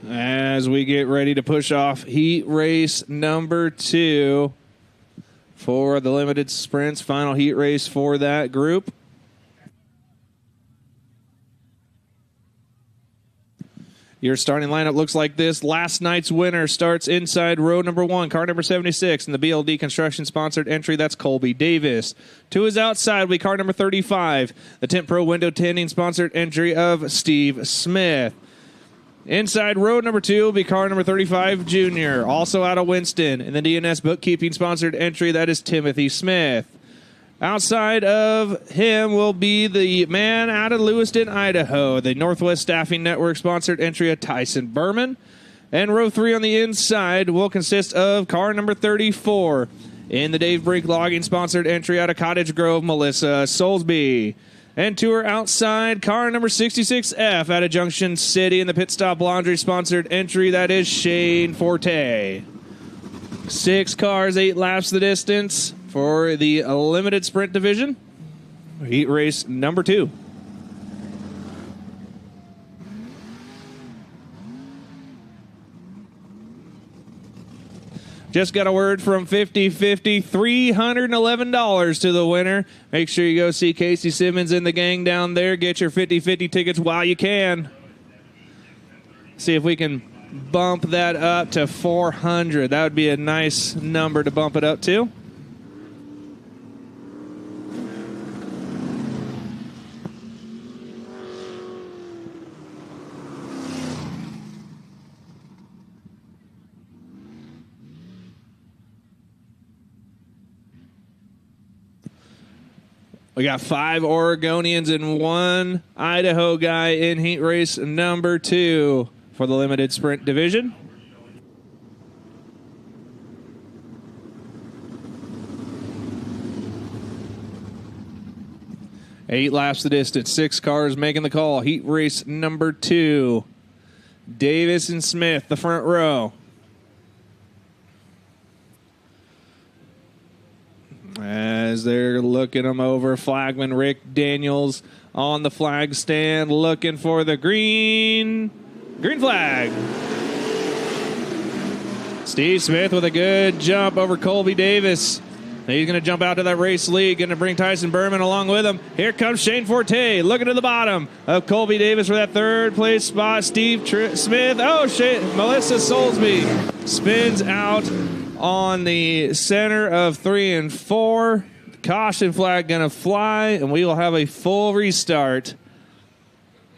As we get ready to push off heat race number 2 for the limited sprints, final heat race for that group. Your starting lineup looks like this. Last night's winner starts inside row number 1, car number 76, in the BLD Construction-sponsored entry. That's Colby Davis. To his outside will be car number 35, the Tint Pro Window Tinting-sponsored entry of Steve Smith. Inside row number 2 will be car number 35, Junior, also out of Winston. In the DNS Bookkeeping-sponsored entry, that is Timothy Smith. Outside of him will be the man out of Lewiston, Idaho, the Northwest Staffing Network-sponsored entry of Tyson Berman. And row 3 on the inside will consist of car number 34 in the Dave Brink Logging-sponsored entry out of Cottage Grove, Melissa Soulsby. And to her outside, car number 66F out of Junction City in the Pit Stop Laundry-sponsored entry, that is Shane Forte. 6 cars, 8 laps the distance for the limited sprint division. Heat race number 2. Just got a word from 50/50, $311 to the winner. Make sure you go see Casey Simmons and the gang down there. Get your 50/50 tickets while you can. See if we can bump that up to 400. That would be a nice number to bump it up to. We got 5 Oregonians and 1 Idaho guy in heat race number 2 for the limited sprint division. Eight laps the distance. 6 cars making the call. Heat race number 2. Davis and Smith, the front row. As they're looking them over, flagman Rick Daniels on the flag stand looking for the green flag. Steve Smith with a good jump over Colby Davis. He's going to jump out to that race lead, going to bring Tyson Berman along with him. Here comes Shane Forte looking to the bottom of Colby Davis for that 3rd place spot. Steve Smith. Oh, Melissa Soulsby spins out on the center of 3 and 4. Caution flag going to fly, and we will have a full restart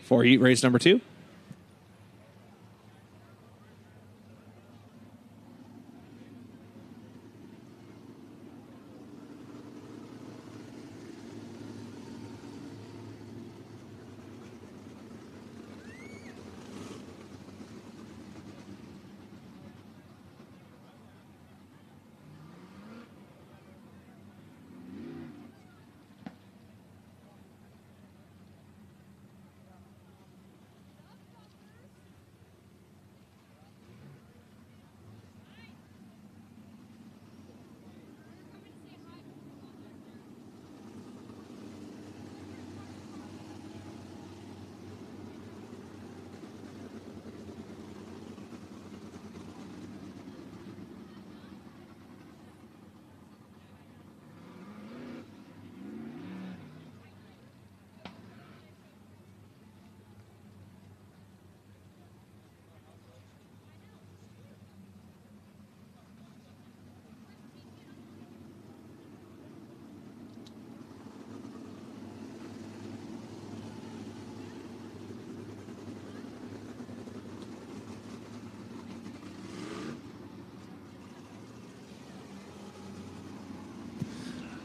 for heat race number 2.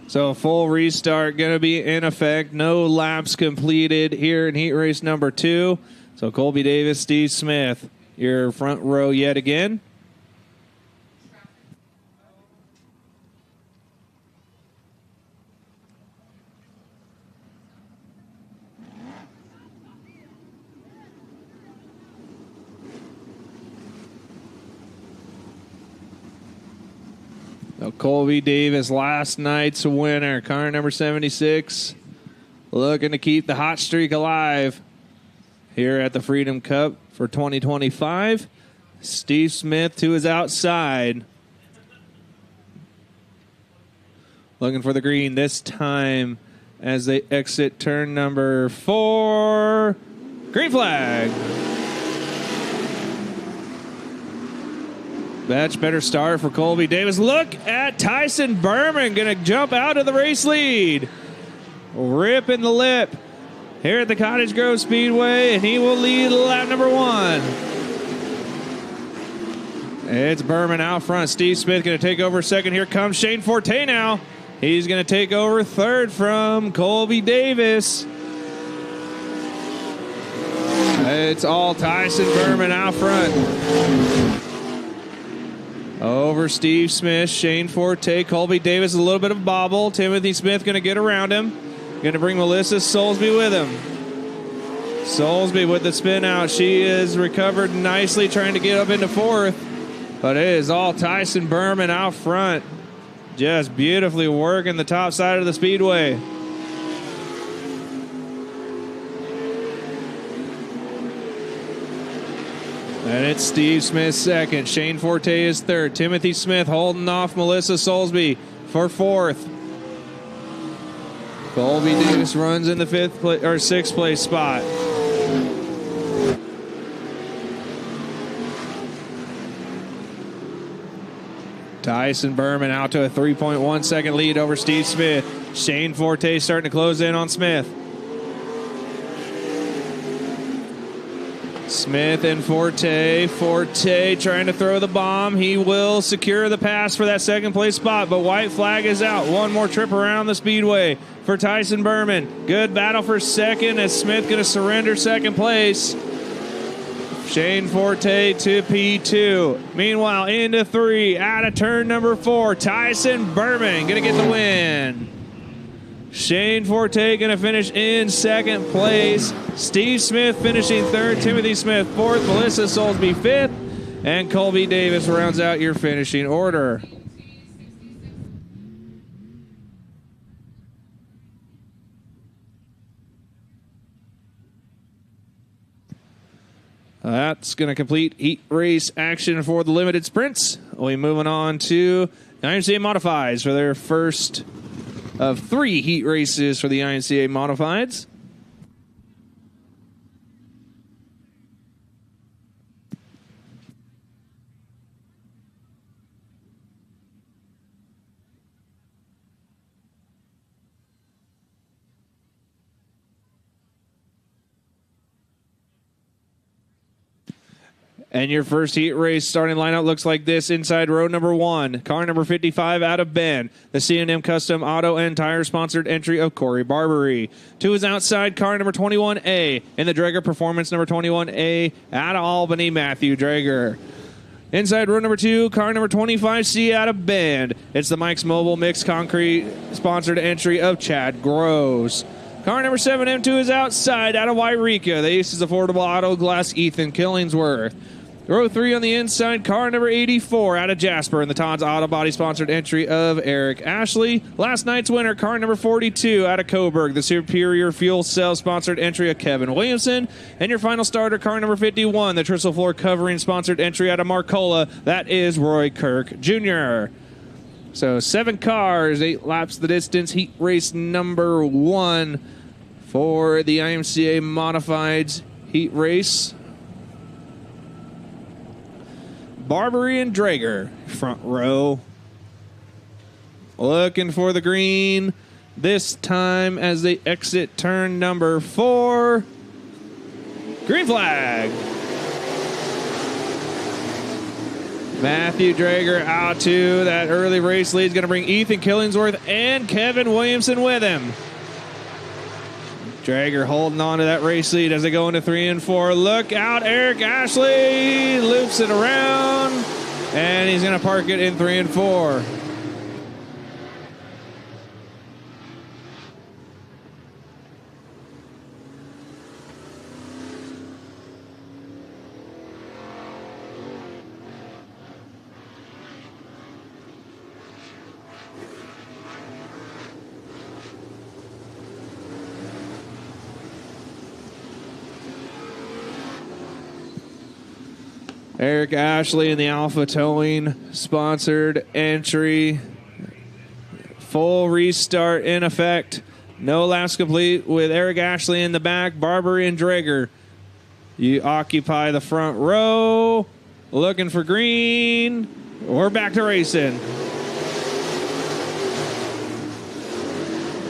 So a full restart going to be in effect. No laps completed here in heat race number 2. So Colby Davis, Steve Smith, your front row yet again. So Colby Davis, last night's winner, car number 76, looking to keep the hot streak alive here at the Freedom Cup for 2025. Steve Smith to his outside. Looking for the green this time as they exit turn number 4. Green flag. Much better start for Colby Davis. Look at Tyson Berman going to jump out of the race lead. Ripping the lip here at the Cottage Grove Speedway, and he will lead lap number 1. It's Berman out front. Steve Smith going to take over second. Here comes Shane Forte now. He's going to take over third from Colby Davis. It's all Tyson Berman out front. Over Steve Smith, Shane Forte, Colby Davis, a little bit of bobble. Timothy Smith going to get around him. Going to bring Melissa Soulsby with him. Soulsby with the spin out. She is recovered nicely, trying to get up into fourth. But it is all Tyson Berman out front. Just beautifully working the top side of the speedway. And it's Steve Smith second. Shane Forte is third. Timothy Smith holding off Melissa Soulsby for fourth. Colby Davis runs in the sixth place spot. Tyson Berman out to a 3.1 second lead over Steve Smith. Shane Forte starting to close in on Smith. Smith and Forte. Forte trying to throw the bomb. He will secure the pass for that second place spot, but white flag is out. One more trip around the speedway for Tyson Berman. Good battle for second as Smith going to surrender second place. Shane Forte to P2. Meanwhile, into 3, out of turn number 4, Tyson Berman going to get the win. Shane Forte going to finish in second place. Steve Smith finishing third. Timothy Smith fourth. Melissa Soulsby fifth. And Colby Davis rounds out your finishing order. That's going to complete heat race action for the limited sprints. We'll be moving on to IMCA Modifieds for their first of 3 heat races for the IMCA Modifieds. And your first heat race starting lineup looks like this. Inside row number 1, car number 55 out of Bend, the C&M Custom Auto and Tire sponsored entry of Corey Barbary. To his outside, car number 21A in the Drager Performance number 21A out of Albany, Matthew Drager. Inside row number 2, car number 25C out of Bend. It's the Mike's Mobile Mixed Concrete sponsored entry of Chad Gross. Car number 7M2 is outside out of Wairika. The Aces Affordable Auto Glass Ethan Killingsworth. Row 3 on the inside, car number 84 out of Jasper in the Todd's Auto Body sponsored entry of Eric Ashley. Last night's winner, car number 42 out of Coburg, the Superior Fuel Cell sponsored entry of Kevin Williamson. And your final starter, car number 51, the Tristle Floor Covering sponsored entry out of Marcola. That is Roy Kirk Jr. So 7 cars, 8 laps the distance, heat race number 1 for the IMCA Modifieds heat race. Barbary and Drager, front row. Looking for the green this time as they exit turn number 4. Green flag. Matthew Drager out to that early race lead. Is going to bring Ethan Killingsworth and Kevin Williamson with him. Drager holding on to that race lead as they go into 3 and 4. Look out, Eric Ashley loops it around, and he's going to park it in 3 and 4. Eric Ashley in the Alpha Towing sponsored entry. Full restart in effect. No laps complete with Eric Ashley in the back. Barbary and Drager. You occupy the front row. Looking for green. We're back to racing.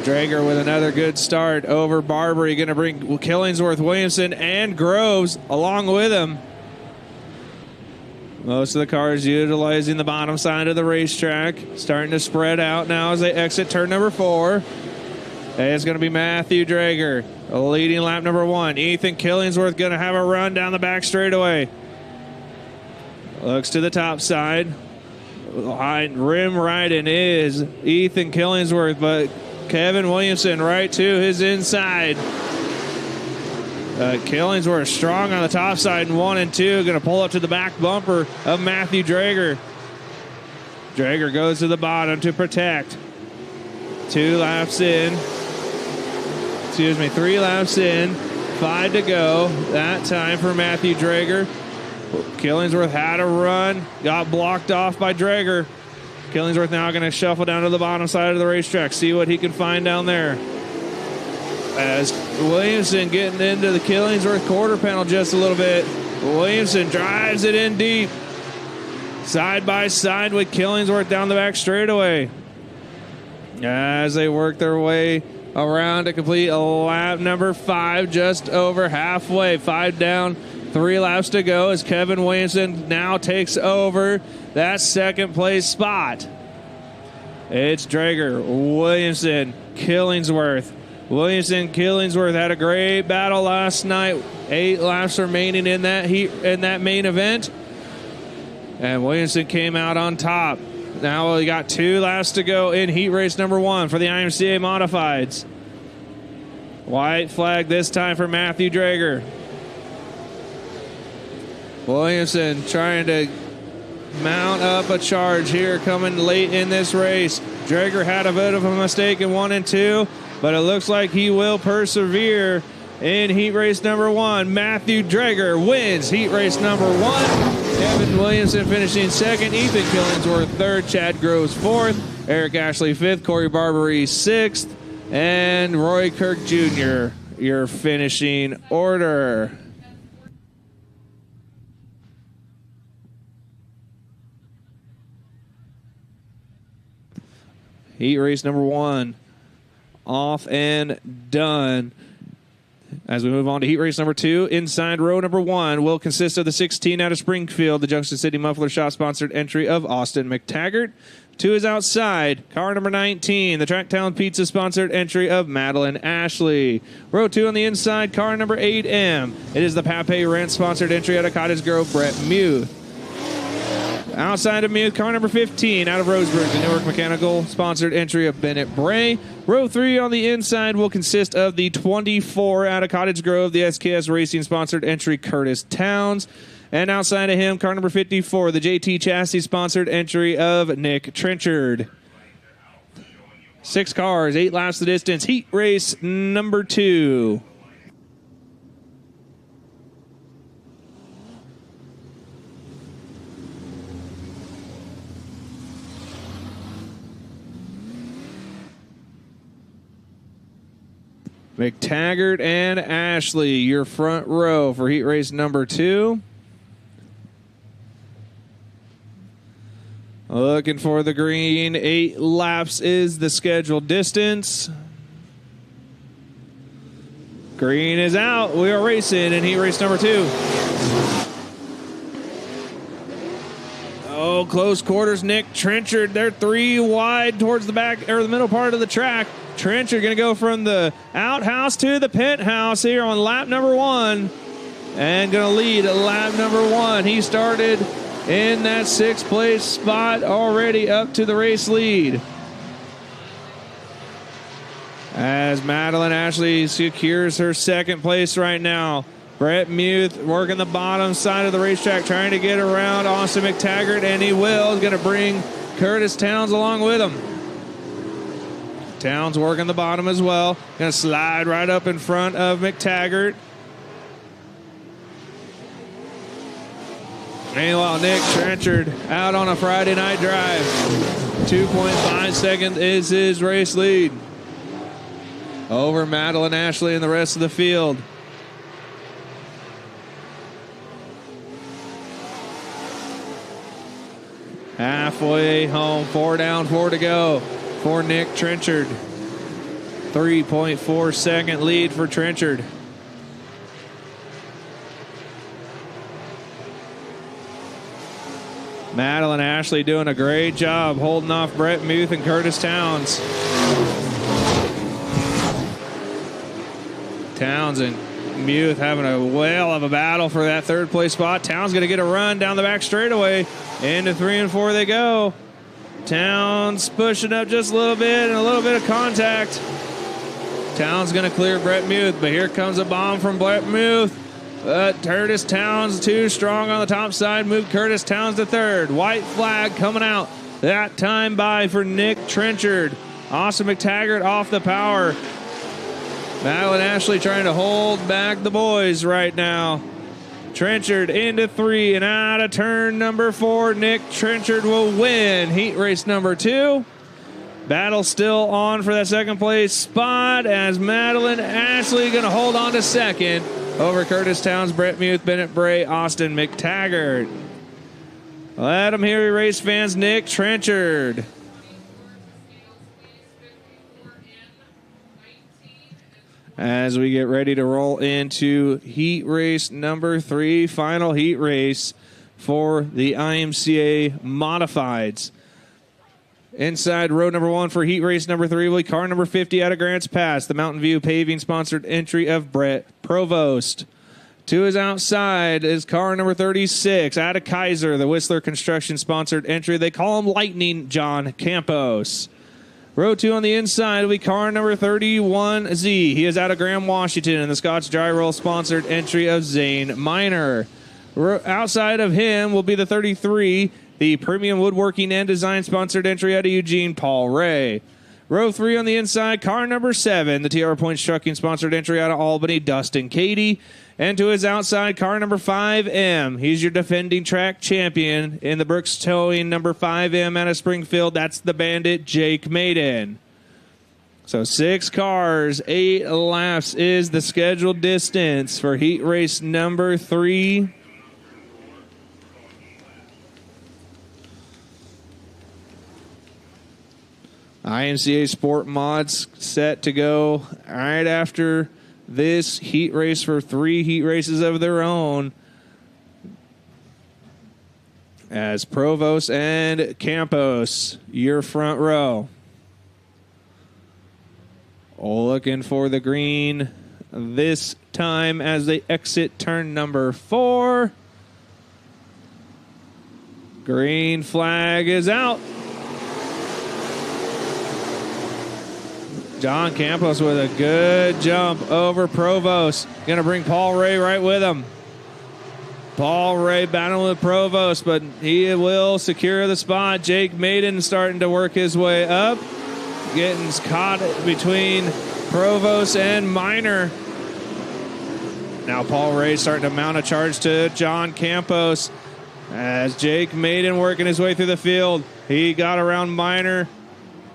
Drager with another good start over Barbary. Going to bring Killingsworth, Williamson, and Groves along with him. Most of the cars utilizing the bottom side of the racetrack. Starting to spread out now as they exit turn number 4. It's going to be Matthew Drager leading lap number 1. Ethan Killingsworth going to have a run down the back straightaway. Looks to the top side. Rim riding is Ethan Killingsworth, but Kevin Williamson right to his inside. Killingsworth strong on the top side in 1 and 2. Going to pull up to the back bumper of Matthew Drager. Drager goes to the bottom to protect. 2 laps in. Excuse me, 3 laps in. 5 to go. That time for Matthew Drager. Killingsworth had a run. Got blocked off by Drager. Killingsworth now going to shuffle down to the bottom side of the racetrack. See what he can find down there. As Williamson getting into the Killingsworth quarter panel just a little bit. Williamson drives it in deep. Side by side with Killingsworth down the back straightaway. As they work their way around to complete lap number 5, just over halfway. 5 down, 3 laps to go as Kevin Williamson now takes over that second place spot. It's Drager, Williamson, Killingsworth. Williamson, Killingsworth had a great battle last night. 8 laps remaining in that main event. And Williamson came out on top. Now we got 2 laps to go in heat race number 1 for the IMCA Modifieds. White flag this time for Matthew Drager. Williamson trying to mount up a charge here coming late in this race. Drager had a bit of a mistake in 1 and 2. But it looks like he will persevere in heat race number 1. Matthew Drager wins heat race number 1. Kevin Williamson finishing 2nd. Ethan Killingsworth 3rd. Chad Groves 4th. Eric Ashley 5th. Corey Barbary 6th. And Roy Kirk Jr. your finishing order. Heat race number 1. Off and done. As we move on to heat race number 2, inside row number 1 will consist of the 16 out of Springfield, the Junction City Muffler Shop sponsored entry of Austin McTaggart. 2 is outside, car number 19, the Tracktown Pizza sponsored entry of Madeline Ashley. Row 2 on the inside, car number 8M. It is the Pape Rent sponsored entry out of Cottage Grove, Brett Muth. Outside of Muth, car number 15 out of Roseburg, the Newark Mechanical sponsored entry of Bennett Bray. Row 3 on the inside will consist of the 24 out of Cottage Grove, the SKS Racing sponsored entry Curtis Towns. And outside of him, car number 54, the JT Chassis sponsored entry of Nick Trenchard. 6 cars, 8 laps the distance, heat race number 2. McTaggart and Ashley, your front row for heat race number 2. Looking for the green. 8 laps is the scheduled distance. Green is out. We are racing in heat race number 2. Oh, close quarters. Nick Trenchard. They're 3 wide towards the back or the middle part of the track. Trenchard going to go from the outhouse to the penthouse here on lap number 1 and going to lead lap number 1. He started in that 6th place spot already up to the race lead. As Madeline Ashley secures her 2nd place right now. Brett Muth working the bottom side of the racetrack trying to get around Austin McTaggart, and he will. He's going to bring Curtis Towns along with him. Towns working the bottom as well. Going to slide right up in front of McTaggart. Meanwhile, Nick Trenchard out on a Friday night drive. 2.5 seconds is his race lead over Madeline Ashley and the rest of the field. Halfway home, 4 down, 4 to go for Nick Trenchard. 3.4 second lead for Trenchard. Madeline Ashley doing a great job holding off Brett Muth and Curtis Towns. Towns and Muth having a whale of a battle for that third place spot. Towns going to get a run down the back straightaway. Into 3 and 4 they go. Towns pushing up just a little bit and a little bit of contact. Towns going to clear Brett Muth, but here comes a bomb from Brett Muth. Curtis Towns too strong on the top side. Moved Curtis Towns to third. White flag coming out. That time by for Nick Trenchard. Austin McTaggart off the power. Madeline Ashley trying to hold back the boys right now. Trenchard into 3 and out of turn number 4. Nick Trenchard will win heat race number 2. Battle still on for that second place spot as Madeline Ashley going to hold on to second over Curtis Towns, Brett Muth, Bennett Bray, Austin McTaggart. Let them hear you, race fans. Nick Trenchard. As we get ready to roll into heat race number 3, final heat race for the IMCA Modifieds. Inside row number 1 for heat race number 3 will be car number 50 out of Grants Pass, the Mountain View Paving sponsored entry of Brett Provost. To his outside is car number 36 out of Kaiser, the Whistler Construction sponsored entry. They call him Lightning John Campos. Row 2 on the inside will be car number 31Z. He is out of Graham, Washington, in the Scotch Dry Roll sponsored entry of Zane Miner. Outside of him will be the 33, the Premium Woodworking and Design sponsored entry out of Eugene, Paul Ray. Row 3 on the inside, car number 7, the TR Points Trucking sponsored entry out of Albany, Dustin Cady. And to his outside, car number 5M. He's your defending track champion in the Brooks Towing number 5M out of Springfield. That's the Bandit, Jake Maiden. So 6 cars, 8 laps is the scheduled distance for heat race number 3. IMCA Sport Mods set to go right after this heat race for 3 heat races of their own, as Provost and Campos, your front row. Looking for the green this time as they exit turn number 4. Green flag is out. John Campos with a good jump over Provost. Going to bring Paul Ray right with him. Paul Ray battling with Provost, but he will secure the spot. Jake Maiden starting to work his way up. Getting caught between Provost and Miner. Now Paul Ray starting to mount a charge to John Campos as Jake Maiden working his way through the field. He got around Miner.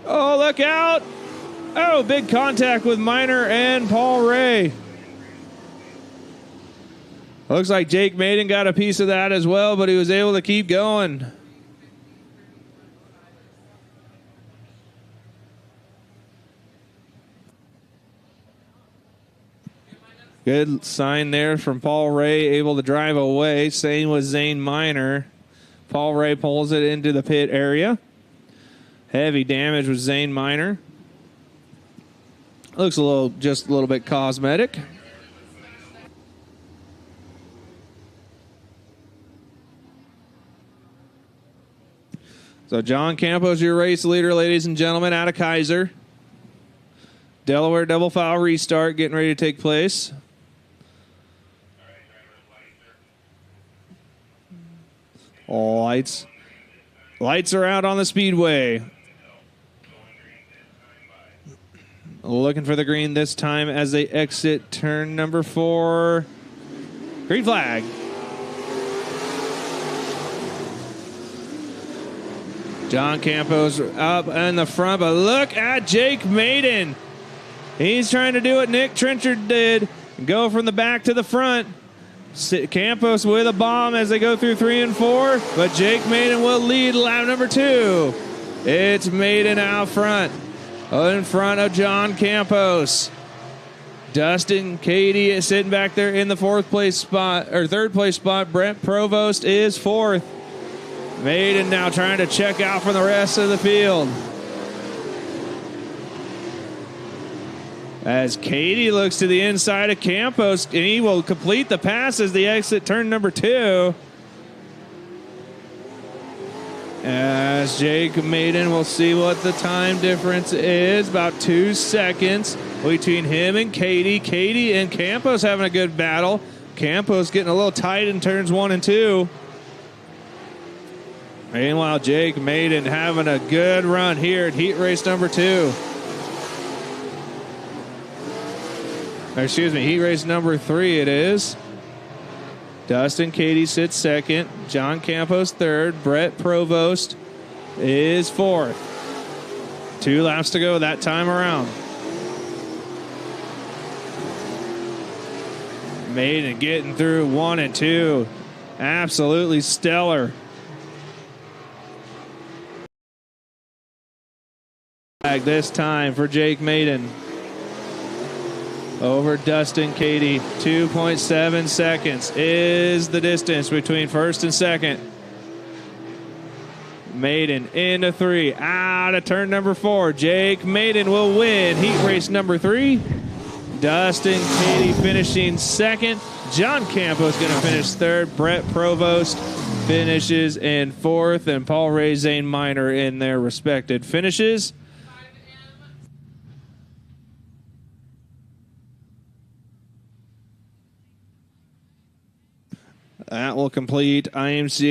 Oh, look out! Oh, big contact with Miner and Paul Ray. Looks like Jake Maiden got a piece of that as well, but he was able to keep going. Good sign there from Paul Ray, able to drive away. Same with Zane Miner. Paul Ray pulls it into the pit area. Heavy damage with Zane Miner. Looks just a little bit cosmetic. So John Campos, your race leader, ladies and gentlemen, out of Kaiser. Delaware double file restart getting ready to take place. Lights are out on the Speedway. Looking for the green this time as they exit turn number 4. Green flag. John Campos up in the front, but look at Jake Maiden. He's trying to do what Nick Trenchard did, go from the back to the front. Campos with a bomb as they go through 3 and 4, but Jake Maiden will lead lap number 2. It's Maiden out front, in front of John Campos. Dustin Cady is sitting back there in the third place spot. Brent Provost is 4th. Maiden now trying to check out from the rest of the field. As Cady looks to the inside of Campos, and he will complete the pass as they exit turn number 2. As Jake Maiden, we'll see what the time difference is. About 2 seconds between him and Cady. Cady and Campos having a good battle. Campos getting a little tight in turns 1 and 2. Meanwhile, Jake Maiden having a good run here at heat race number 2. Heat race number 3 it is. Dustin Cady sits 2nd. John Campos 3rd. Brett Provost is 4th. 2 laps to go that time around. Maiden getting through 1 and 2. Absolutely stellar. This time for Jake Maiden over Dustin Cady. 2.7 seconds is the distance between first and second. Maiden into 3, out of turn number 4. Jake Maiden will win heat race number 3. Dustin Cady finishing 2nd. John Campos going to finish 3rd. Brett Provost finishes in 4th, and Paul Ray Zane Minor in their respected finishes. That will complete IMCA